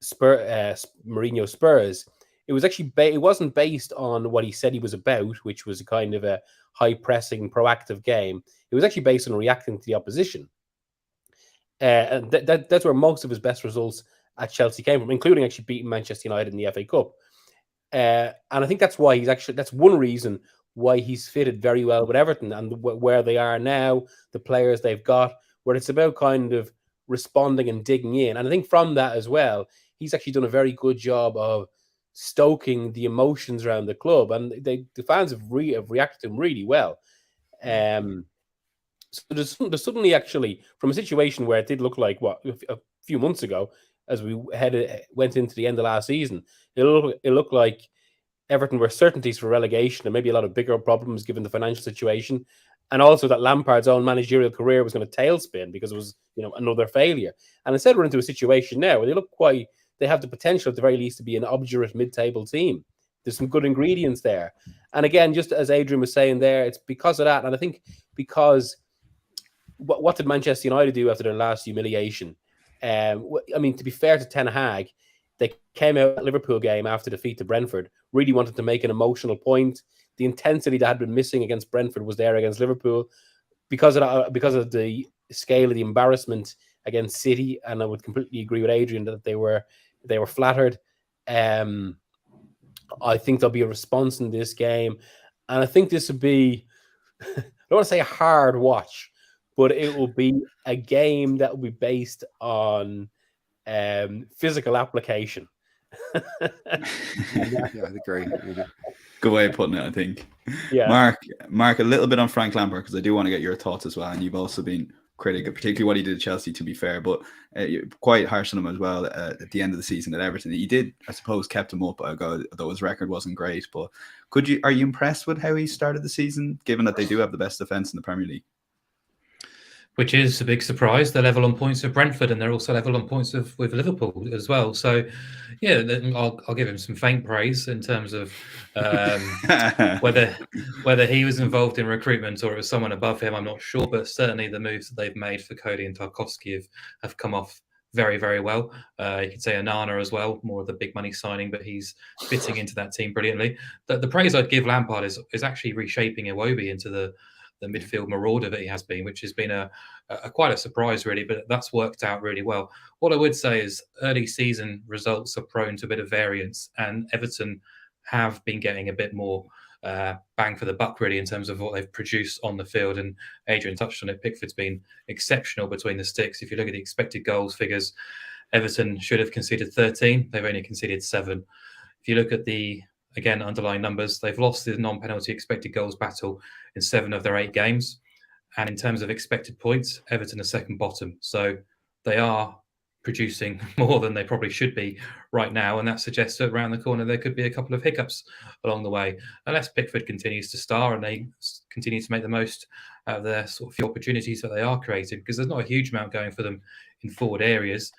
Mourinho Spurs, it was actually it wasn't based on what he said he was about, which was a kind of a high pressing, proactive game. It was actually based on reacting to the opposition. And that's where most of his best results at Chelsea came from, including actually beating Manchester United in the FA Cup. And I think that's why that's one reason why he's fitted very well with Everton and where they are now, the players they've got, where it's about kind of responding and digging in. And I think from that as well, he's actually done a very good job of stoking the emotions around the club, and the fans have reacted to him really well. So there's suddenly actually, from a situation where it did look like a few months ago, as we went into the end of last season, it looked like Everton were certainties for relegation and maybe a lot of bigger problems given the financial situation, and also that Lampard's own managerial career was going to tailspin because it was another failure. And instead, we're into a situation now where they have the potential at the very least to be an obdurate mid-table team. There's some good ingredients there, and again, just as Adrian was saying there, it's because of that, and I think because. What did Manchester United do after their last humiliation? I mean, to be fair to Ten Hag, they came out at Liverpool game after defeat to Brentford, really wanted to make an emotional point. The intensity that had been missing against Brentford was there against Liverpool because of the scale of the embarrassment against City. And I would completely agree with Adrian that they were flattered. I think there'll be a response in this game, and I think this would be I don't want to say a hard watch, but it will be a game that will be based on physical application. Yeah, I agree. Good way of putting it, I think. Yeah. Mark, a little bit on Frank Lampard, because I do want to get your thoughts as well. And you've also been critical, particularly what he did at Chelsea, to be fair, but you're quite harsh on him as well at the end of the season at Everton. He did, I suppose, kept him up, although his record wasn't great. But are you impressed with how he started the season, given that they do have the best defence in the Premier League? Which is a big surprise. They're level on points with Brentford, and they're also level on points with Liverpool as well. So, yeah, I'll give him some faint praise in terms of whether he was involved in recruitment or it was someone above him. I'm not sure, but certainly the moves that they've made for Cody and Tarkowski have come off very, very well. You could say Onana as well, more of the big money signing, but he's fitting into that team brilliantly. The praise I'd give Lampard is actually reshaping Iwobi into the midfield marauder that he has been, which has been a quite a surprise, really, but that's worked out really well. What I would say is early season results are prone to a bit of variance, and Everton have been getting a bit more bang for the buck, really, in terms of what they've produced on the field. And Adrian touched on it. Pickford's been exceptional between the sticks. If you look at the expected goals figures, Everton should have conceded 13. They've only conceded 7. If you look at the underlying numbers, they've lost the non-penalty expected goals battle in 7 of their 8 games. And in terms of expected points, Everton are second bottom. So they are producing more than they probably should be right now. And that suggests that around the corner, there could be a couple of hiccups along the way. Unless Pickford continues to star and they continue to make the most out of their sort of few opportunities that they are creating, because there's not a huge amount going for them in forward areas.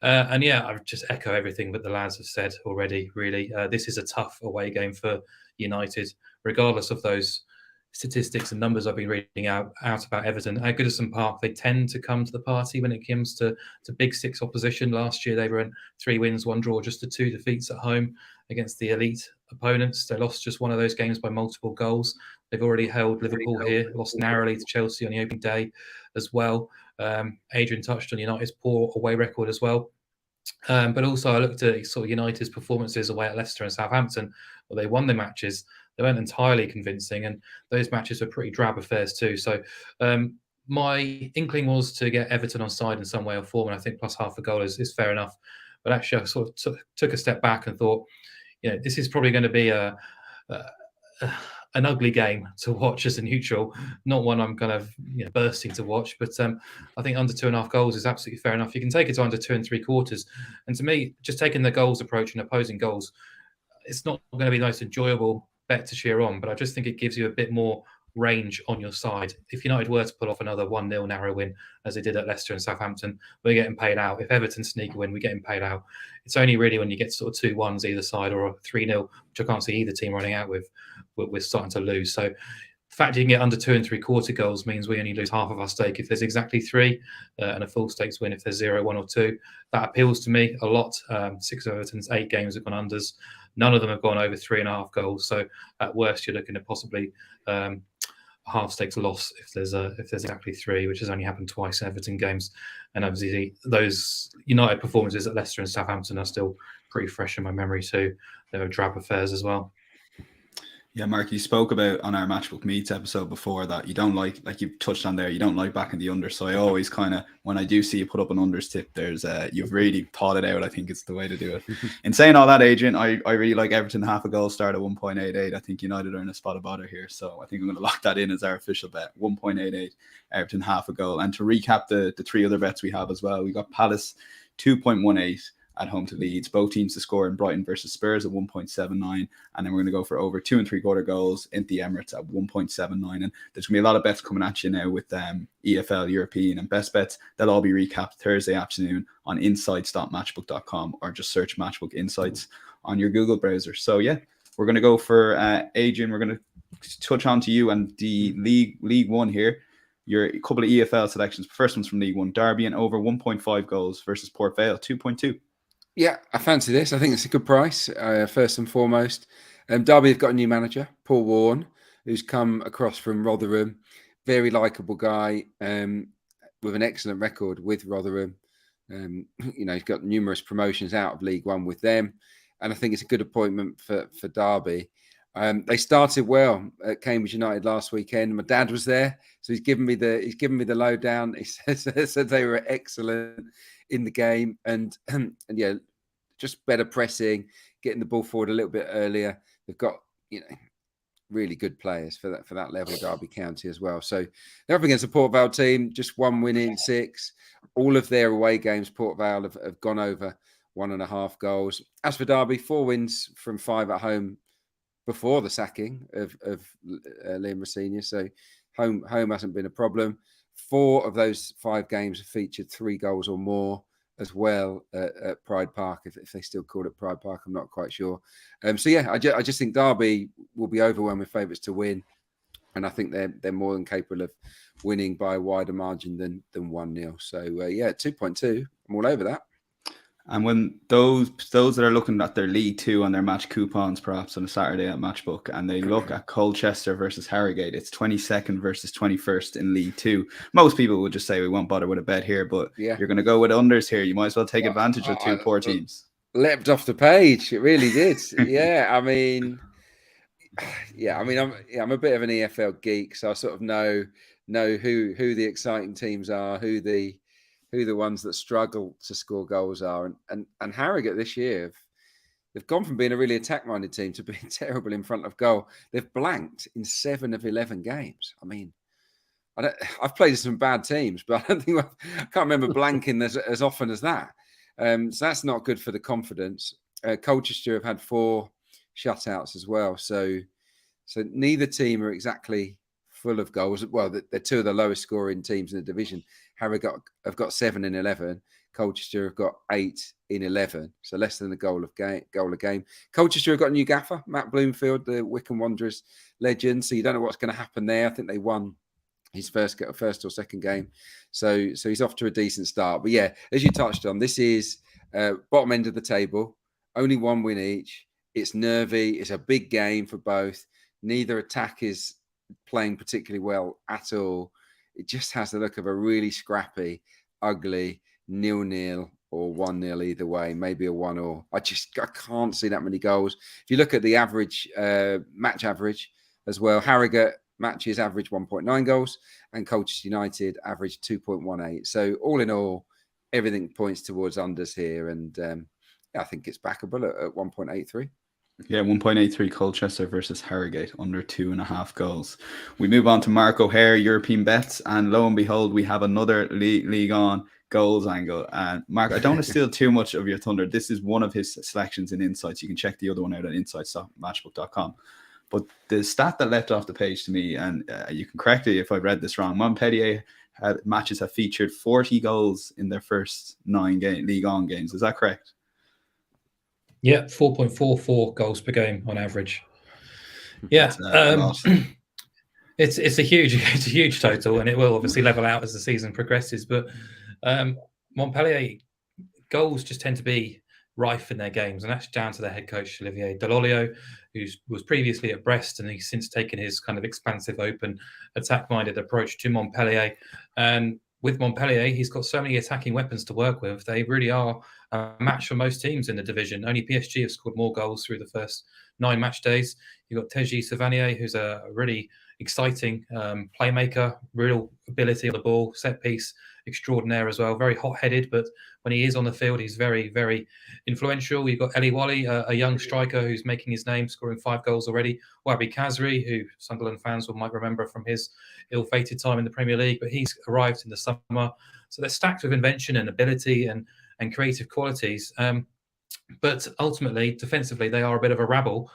And yeah, I would just echo everything that the lads have said already, really. This is a tough away game for United, regardless of those statistics and numbers I've been reading out about Everton. At Goodison Park, they tend to come to the party when it comes to Big Six opposition. Last year, they were in 3 wins, 1 draw, just the 2 defeats at home against the elite opponents. They lost just one of those games by multiple goals. They've already held Liverpool here, lost narrowly to Chelsea on the opening day as well. Adrian touched on United's poor away record as well. But also I looked at sort of United's performances away at Leicester and Southampton, where they won the matches. They weren't entirely convincing, and those matches were pretty drab affairs too. So my inkling was to get Everton on side in some way or form, and I think plus half a goal is fair enough. But actually I sort of took a step back and thought, this is probably going to be an ugly game to watch as a neutral, not one I'm kind of bursting to watch. But I think under 2.5 goals is absolutely fair enough. You can take it to under 2 3/4. And to me, just taking the goals approach and opposing goals, it's not going to be the most enjoyable bet to cheer on, but I just think it gives you a bit more range on your side. If United were to pull off another 1-0 narrow win, as they did at Leicester and Southampton, we're getting paid out. If Everton sneak a win, we're getting paid out. It's only really when you get sort of 2-1s either side or a 3-0, which I can't see either team running out with, we're starting to lose. So the fact you can get under 2 3/4 goals means we only lose half of our stake if there's exactly 3, and a full stakes win if there's 0, 1 or 2. That appeals to me a lot. 6 of Everton's 8 games have gone unders. None of them have gone over 3.5 goals. So at worst, you're looking at possibly half stakes loss if there's exactly 3, which has only happened twice in Everton games. And obviously those United performances at Leicester and Southampton are still pretty fresh in my memory too. They were drab affairs as well. Yeah, Mark, you spoke about on our Matchbook Meets episode before that you don't like you've touched on there, you don't like backing the under. So I always kind of, when I do see you put up an unders tip, there's you've really thought it out. I think it's the way to do it. In saying all that, Adrian, I really like Everton half a goal start at 1.88. I think United are in a spot of bother here. So I think I'm going to lock that in as our official bet, 1.88, Everton half a goal. And to recap the 3 other bets we have as well, we got Palace 2.18. at home to Leeds, both teams to score in Brighton versus Spurs at 1.79, and then we're going to go for over 2 3/4 goals in the Emirates at 1.79. And there's going to be a lot of bets coming at you now with EFL European and best bets. They'll all be recapped Thursday afternoon on insights.matchbook.com, or just search Matchbook Insights on your Google browser. So yeah, we're going to go for Adrian. We're going to touch on to you and the League One here. Your couple of EFL selections. First one's from League One. Derby and over 1.5 goals versus Port Vale 2.2. Yeah, I fancy this. I think it's a good price, first and foremost. Derby have got a new manager, Paul Warne, who's come across from Rotherham. Very likeable guy with an excellent record with Rotherham. He's got numerous promotions out of League One with them. And I think it's a good appointment for Derby. They started well at Cambridge United last weekend. My dad was there, so he's given me the lowdown. He said they were excellent in the game, and yeah, just better pressing, getting the ball forward a little bit earlier. They've got really good players for that level, Derby County as well. So they're up against a Port Vale team, just 1 win in 6. All of their away games, Port Vale have gone over 1.5 goals. As for Derby, 4 wins from 5 at home before the sacking of Liam Rosenior. So home hasn't been a problem. 4 of those 5 games have featured 3 goals or more as well at Pride Park, if they still call it Pride Park. I'm not quite sure. So yeah, I just think Derby will be overwhelming favourites to win, and I think they're more than capable of winning by a wider margin than 1-0. So yeah, 2.2. I'm all over that. And when those that are looking at their League Two on their match coupons, perhaps on a Saturday at Matchbook, and they look at Colchester versus Harrogate, it's 22nd versus 21st in League Two. Most people would just say we won't bother with a bet here, but yeah, you're going to go with unders here. You might as well take advantage of 2 poor teams. Leapt off the page, it really did. Yeah, I'm a bit of an EFL geek, so I sort of know who the exciting teams are, who the ones that struggle to score goals are. And Harrogate this year, they've gone from being a really attack-minded team to being terrible in front of goal. They've blanked in 7 of 11 games. I mean, I've played some bad teams, but I can't remember blanking as often as that. So that's not good for the confidence. Colchester have had 4 shutouts as well. So neither team are exactly full of goals. Well, they're 2 of the lowest scoring teams in the division. Harrogate have got 7 in 11. Colchester have got 8 in 11, so less than a goal a game. Colchester have got a new gaffer, Matt Bloomfield, the Wycombe Wanderers legend. So you don't know what's going to happen there. I think they won his first or second game, so he's off to a decent start. But yeah, as you touched on, this is bottom end of the table, only 1 win each. It's nervy. It's a big game for both. Neither attack is playing particularly well at all. It just has the look of a really scrappy, ugly 0-0 or 1-0 either way, maybe a 1-1. I can't see that many goals. If you look at the average match average as well, Harrogate matches average 1.9 goals and Colchester United average 2.18. So all in all, everything points towards unders here, and I think it's backable at 1.83. Yeah, 1.83 Colchester versus Harrogate, under 2.5 goals. We move on to Mark O'Hare, European Bets, and lo and behold, we have another League On goals angle. And Mark, I don't want to steal too much of your thunder. This is one of his selections in Insights. You can check the other one out at insights.matchbook.com. But the stat that leapt off the page to me, and you can correct me if I read this wrong, Montpellier matches have featured 40 goals in their first 9 League On games. Is that correct? Yeah, 4.44 goals per game on average. Yeah, it's a huge total, and it will obviously level out as the season progresses. But Montpellier goals just tend to be rife in their games, and that's down to their head coach Olivier Delolio, who was previously at Brest, and he's since taken his kind of expansive, open, attack-minded approach to Montpellier. And with Montpellier, he's got so many attacking weapons to work with. They really are a match for most teams in the division. Only PSG have scored more goals through the first 9 match days. You've got Teji Savanier, who's a really exciting playmaker, real ability on the ball, set piece extraordinaire as well. Very hot-headed, but when he is on the field, he's very, very influential. You've got Eli Wally, a young striker who's making his name, scoring 5 goals already. Wabi Kazri, who Sunderland fans might remember from his ill-fated time in the Premier League, but he's arrived in the summer. So they're stacked with invention and ability and creative qualities. But ultimately, defensively, they are a bit of a rabble.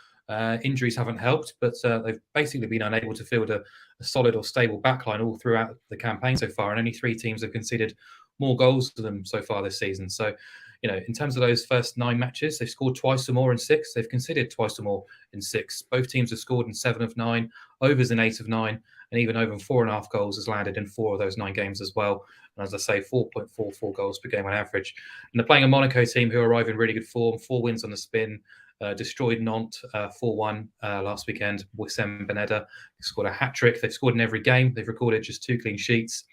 Injuries haven't helped, but they've basically been unable to field a solid or stable backline all throughout the campaign so far, and only 3 teams have conceded more goals to them so far this season. So, in terms of those first 9 matches, they've scored twice or more in 6. They've conceded twice or more in 6. Both teams have scored in 7 of 9, overs in 8 of 9, and even over 4.5 goals has landed in 4 of those 9 games as well. And as I say, 4.44 goals per game on average. And they're playing a Monaco team who arrive in really good form, 4 wins on the spin. Destroyed Nantes 4-1 last weekend. Wissam Ben Yedder scored a hat-trick. They've scored in every game. They've recorded just 2 clean sheets.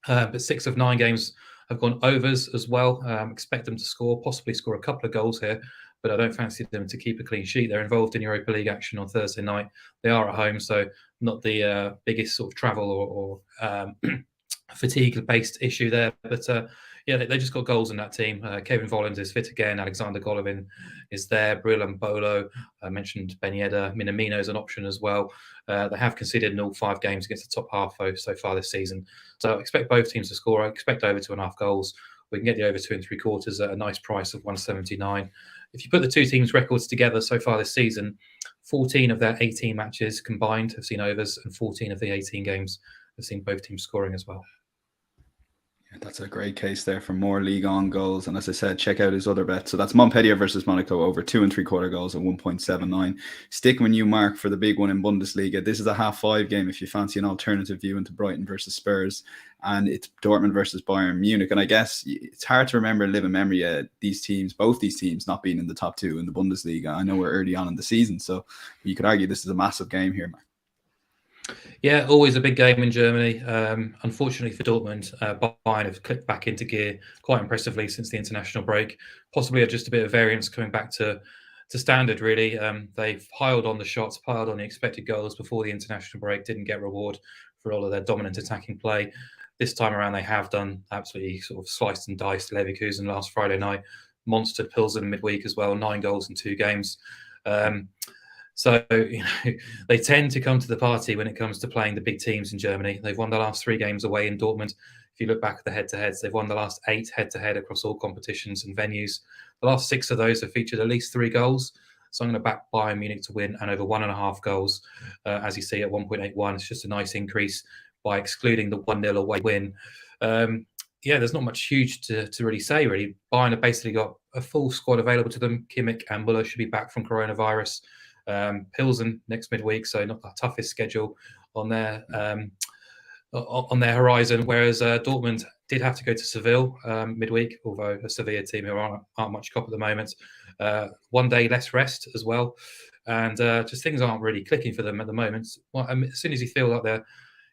But 6 of 9 games have gone overs as well. Expect them to possibly score a couple of goals here, but I don't fancy them to keep a clean sheet. They're involved in Europa League action on Thursday night. They are at home, so not the biggest sort of travel or fatigue-based issue there. But they just got goals in that team. Kevin Volland is fit again. Alexander Golovin is there. Bril Mbolo. I mentioned Ben Yedder. Minamino is an option as well. They have conceded in all 5 games against the top half so far this season. So I expect both teams to score. I expect over 2.5 goals. We can get the over 2 3/4 at a nice price of 179. If you put the 2 teams' records together so far this season, 14 of their 18 matches combined have seen overs, and 14 of the 18 games have seen both teams scoring as well. That's a great case there for more League On goals. And as I said, check out his other bet. So that's Montpellier versus Monaco, over 2 3/4 goals at 1.79. Sticking with you, Mark, for the big one in Bundesliga. This is a 5:30 game if you fancy an alternative view into Brighton versus Spurs. And it's Dortmund versus Bayern Munich. And I guess it's hard to remember living memory both these teams not being in the top 2 in the Bundesliga. I know we're early on in the season, so you could argue this is a massive game here, Mark. Yeah, always a big game in Germany. Unfortunately for Dortmund, Bayern have clicked back into gear quite impressively since the international break. Possibly just a bit of variance coming back to standard, really. They've piled on the shots, piled on the expected goals before the international break, didn't get reward for all of their dominant attacking play. This time around, they have done absolutely sort of sliced and diced Leverkusen last Friday night. Monstered Pilsen midweek as well, 9 goals in 2 games. So, they tend to come to the party when it comes to playing the big teams in Germany. They've won the last 3 games away in Dortmund. If you look back at the head-to-heads, they've won the last 8 head-to-head across all competitions and venues. The last 6 of those have featured at least 3 goals. So I'm going to back Bayern Munich to win and over 1.5 goals, as you see at 1.81. It's just a nice increase by excluding the 1-0 away win. There's not much huge to really say, really. Bayern have basically got a full squad available to them. Kimmich and Müller should be back from coronavirus. Pilsen next midweek, so not the toughest schedule on their horizon. Whereas Dortmund did have to go to Seville midweek, although a Sevilla team who aren't much cop at the moment. 1 day less rest as well, and just things aren't really clicking for them at the moment. Well, as soon as you feel like they're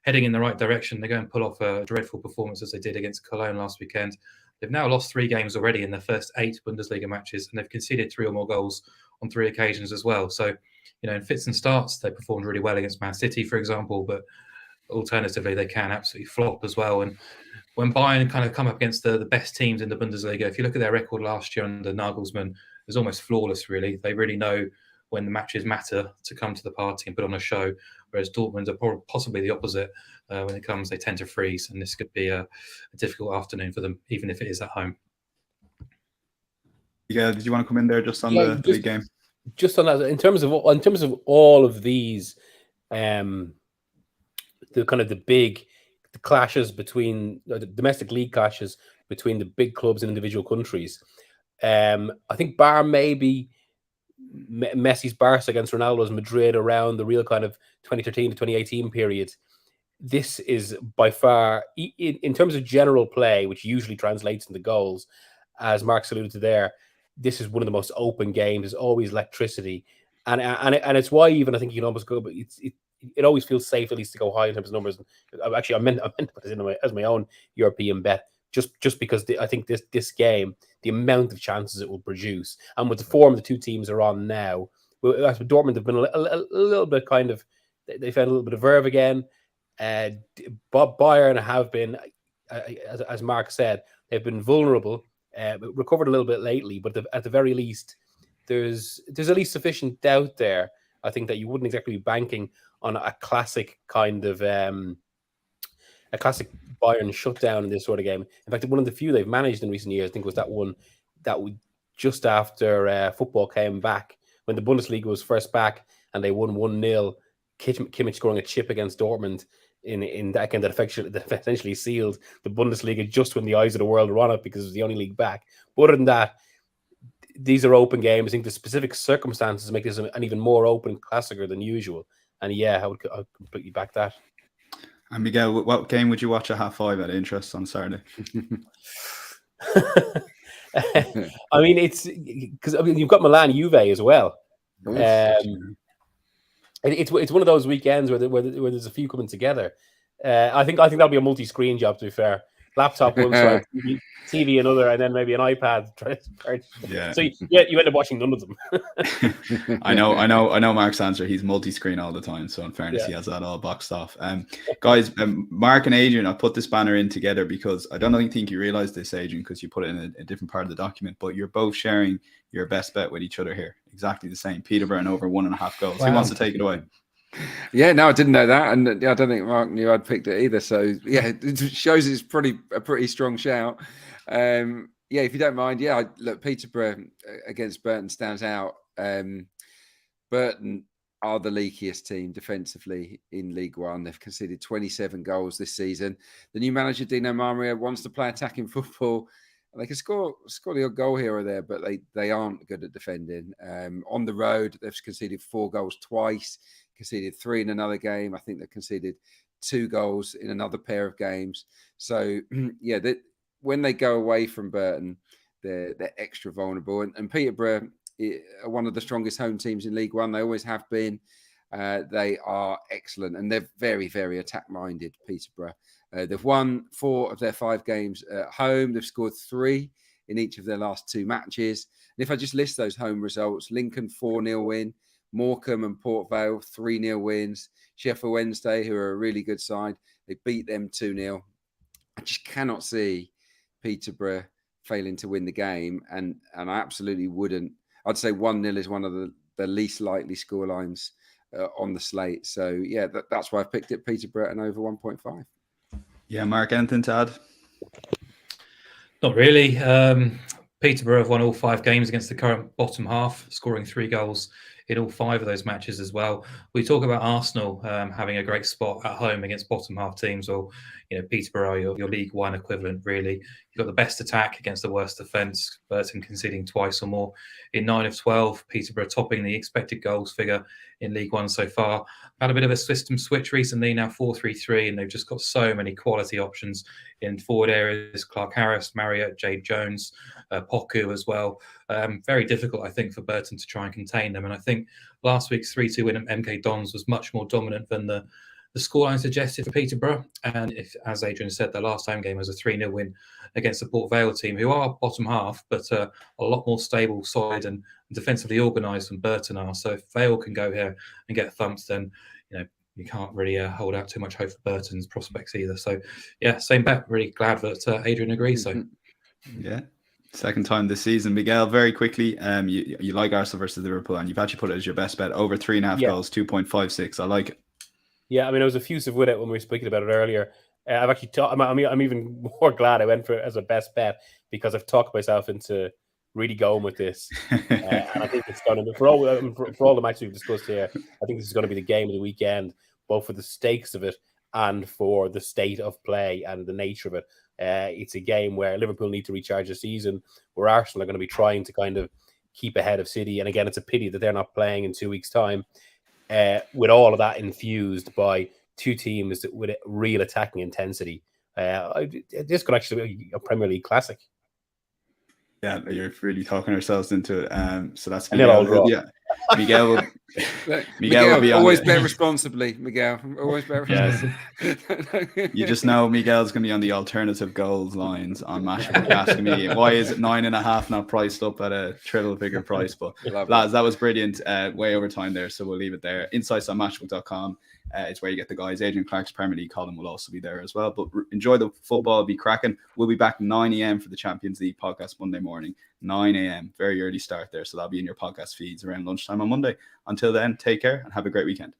heading in the right direction, they go and pull off a dreadful performance as they did against Cologne last weekend. They've now lost 3 games already in their first 8 Bundesliga matches, and they've conceded 3 or more goals on 3 occasions as well. So, in fits and starts, they performed really well against Man City, for example, but alternatively, they can absolutely flop as well. And when Bayern kind of come up against the best teams in the Bundesliga, if you look at their record last year under Nagelsmann, it was almost flawless, really. They really know when the matches matter to come to the party and put on a show, whereas Dortmund are possibly the opposite. When it comes, they tend to freeze, and this could be a difficult afternoon for them, even if it is at home. Yeah, did you want to come in there just on the big game? just on that, in terms of all of these, the kind of the clashes between the domestic league clashes between the big clubs in individual countries. I think bar maybe Messi's Barca against Ronaldo's Madrid around the real kind of 2013 to 2018 period. This is by far, in terms of general play, which usually translates into goals, as Mark's alluded to there, this is one of the most open games. There's always electricity, and it's why even I think you can almost go, but it always feels safe at least to go high in terms of numbers. Actually, I meant to put this in as my own European bet, just because I think this game, the amount of chances it will produce, and with the form the two teams are on now, Dortmund have been a little bit kind of, they found a little bit of verve again. Bayern have been, as Mark said, they've been vulnerable, recovered a little bit lately, but at the very least, there's at least sufficient doubt there. I think that you wouldn't exactly be banking on a classic kind of a classic Bayern shutdown in this sort of game. In fact, one of the few they've managed in recent years, I think, was that one that would just after football came back, when the Bundesliga was first back, and they won 1-0. Kimmich scoring a chip against Dortmund in that game that essentially sealed the Bundesliga just when the eyes of the world were on it, because it was the only league back. But other than that, these are open games. I think the specific circumstances make this an even more open classicer than usual. And yeah, I would completely back that. And Miguel, what game would you watch at 5:30 at interest on Saturday? I mean, it's because you've got Milan Juve as well. It's one of those weekends where there's a few coming together. I think that'll be a multi-screen job, to be fair. Laptop one side, TV another, and then maybe an iPad. Yeah. So you end up watching none of them. I know Mark's answer. He's multi-screen all the time, so in fairness, he has that all boxed off. Guys, Mark and Adrian, I put this banner in together because I don't think you realize this, Adrian, because you put it in a different part of the document, but you're both sharing your best bet with each other here. Exactly the same. Peterborough and over 1.5 goals. Wow. Who wants to take it away? Yeah, no, I didn't know that, and I don't think Mark knew I'd picked it either. So yeah, it shows it's a pretty strong shout. Yeah, if you don't mind, look, Peterborough against Burton stands out. Burton are the leakiest team defensively in League One. They've conceded 27 goals this season. The new manager Dino Maria wants to play attacking football. They can score the odd goal here or there, but they aren't good at defending. On the road, they've conceded 4 goals twice. Conceded 3 in another game. I think they conceded 2 goals in another pair of games. So yeah, when they go away from Burton, they're extra vulnerable. And Peterborough are one of the strongest home teams in League One. They always have been. They are excellent, and they're very, very attack-minded, Peterborough. They've won 4 of their 5 games at home. They've scored 3 in each of their last 2 matches. And if I just list those home results, Lincoln 4-0 win, Morecambe and Port Vale 3-0 wins. Sheffield Wednesday, who are a really good side, they beat them 2-0. I just cannot see Peterborough failing to win the game, and I absolutely wouldn't. I'd say 1-0 is one of the least likely scorelines on the slate. So yeah, that's why I picked it, Peterborough and over 1.5. Yeah, Mark, anything to add? Not really. Peterborough have won all 5 games against the current bottom half, scoring 3 goals in all 5 of those matches as well. We talk about Arsenal having a great spot at home against bottom half teams, or Peterborough, your League One equivalent, really. You've got the best attack against the worst defence, Burton conceding twice or more in 9 of 12. Peterborough topping the expected goals figure in League One so far. Had a bit of a system switch recently, now 4-3-3, and they've just got so many quality options in forward areas. Clark Harris, Marriott, Jade Jones, Poku as well. Very difficult, I think, for Burton to try and contain them. And I think last week's 3-2 win at MK Dons was much more dominant than the scoreline suggested for Peterborough. And if, as Adrian said, the last home game was a 3-0 win against the Port Vale team, who are bottom half, but a lot more stable, solid, and defensively organised than Burton are. So if Vale can go here and get thumped, then you can't really hold out too much hope for Burton's prospects either. So yeah, same bet. Really glad that Adrian agrees. So yeah. Second time this season. Miguel, very quickly, you like Arsenal versus Liverpool, and you've actually put it as your best bet, over 3.5 goals, 2.56. I like it. Yeah, I mean, I was effusive with it when we were speaking about it earlier. I've actually I'm even more glad I went for it as a best bet, because I've talked myself into really going with this. And I think it's going to, for all the matches we've discussed here, I think this is going to be the game of the weekend, both for the stakes of it and for the state of play and the nature of it. It's a game where Liverpool need to recharge the season, where Arsenal are going to be trying to kind of keep ahead of City. And again, it's a pity that they're not playing in 2 weeks' time, with all of that infused by two teams with real attacking intensity. This could actually be a Premier League classic. Yeah, you're really talking ourselves into it. So that's Miguel. Yeah, Miguel will. Miguel will be on always the, bet responsibly. Miguel, always bet responsibly. You just know Miguel's going to be on the alternative goals lines on Matchbook, asking me why is it 9.5 not priced up at a triple figure price. But lads, that was brilliant. Way over time there, so we'll leave it there. Insights on Matchbook.com. It's where you get the guys. Adrian Clarke's Premier League column will also be there as well. But enjoy the football. Be cracking. We'll be back 9 a.m. for the Champions League podcast Monday morning. 9 a.m. Very early start there. So that'll be in your podcast feeds around lunchtime on Monday. Until then, take care and have a great weekend.